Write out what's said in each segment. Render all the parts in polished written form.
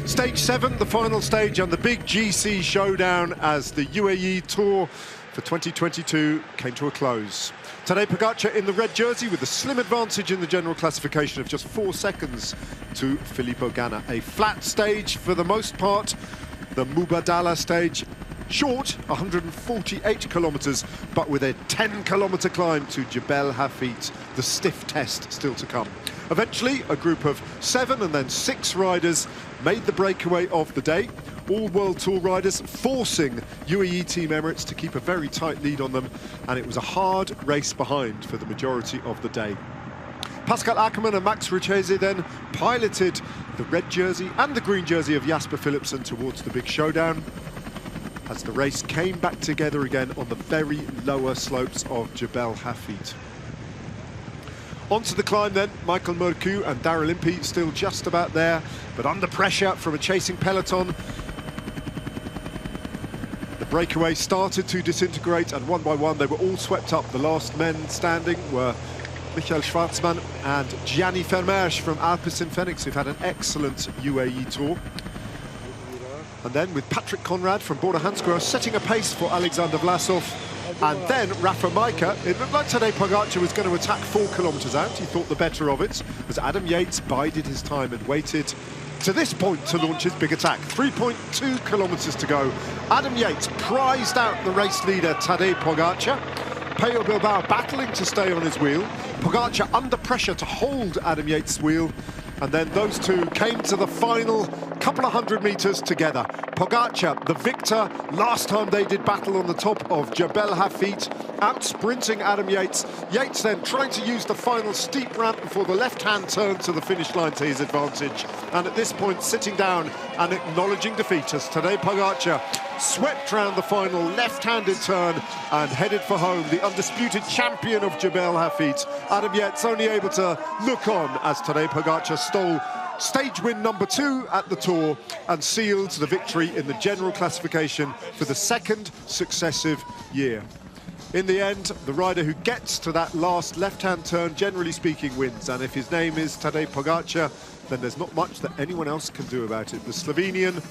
Stage 7, the final stage and the big GC showdown as the UAE Tour for 2022 came to a close. Tadej Pogačar in the red jersey with a slim advantage in the general classification of just 4 seconds to Filippo Ganna. A flat stage for the most part, the Mubadala stage. Short, 148 kilometers, but with a 10-kilometer climb to Jebel Hafit, the stiff test still to come. Eventually, a group of 7 and then 6 riders made the breakaway of the day. All World Tour riders forcing UAE Team Emirates to keep a very tight lead on them, and it was a hard race behind for the majority of the day. Pascal Ackermann and Max Richese then piloted the red jersey and the green jersey of Jasper Philipsen towards the big showdown, as the race came back together again on the very lower slopes of Jebel Hafit. Onto the climb then, Michael Murcu and Daryl Impey still just about there, but under pressure from a chasing peloton. The breakaway started to disintegrate, and one by one they were all swept up. The last men standing were Michael Schwarzmann and Gianni Vermeersch from Alpecin Phoenix, who've had an excellent UAE Tour. And then with Patrick Conrad from Bora Hansgrohe setting a pace for Alexander Vlasov. And then Rafa Majka, it looked like Tadej Pogačar was going to attack 4 kilometers out. He thought the better of it, as Adam Yates bided his time and waited to this point to launch his big attack. 3.2 kilometers to go. Adam Yates prized out the race leader Tadej Pogačar. Pello Bilbao battling to stay on his wheel. Pogačar under pressure to hold Adam Yates' wheel. And then those two came to the final couple of 100 meters together. Pogačar, the victor, last time they did battle on the top of Jebel Hafit, out-sprinting Adam Yates. Yates then trying to use the final steep ramp before the left-hand turn to the finish line to his advantage. And at this point, sitting down and acknowledging defeat as Tadej Pogačar swept round the final left-handed turn and headed for home, the undisputed champion of Jebel Hafit. Adam Yates only able to look on as Tadej Pogačar stole stage win number 2 at the Tour and sealed the victory in the general classification for the 2nd successive year. In the end, the rider who gets to that last left-hand turn, generally speaking, wins. And if his name is Tadej Pogačar, then there's not much that anyone else can do about it. The Slovenian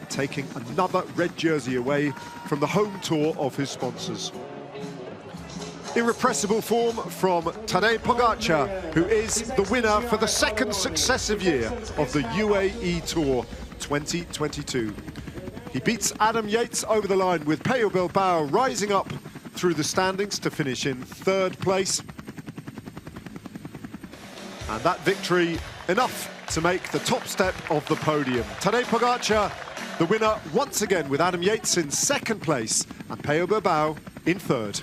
taking another red jersey away from the home tour of his sponsors. Irrepressible form from Tadej Pogačar, who is the winner for the 2nd successive year of the UAE Tour 2022. He beats Adam Yates over the line, with Pello Bilbao rising up through the standings to finish in 3rd place. And that victory enough to make the top step of the podium. Tadej Pogačar, the winner once again, with Adam Yates in 2nd place and Pello Bilbao in 3rd.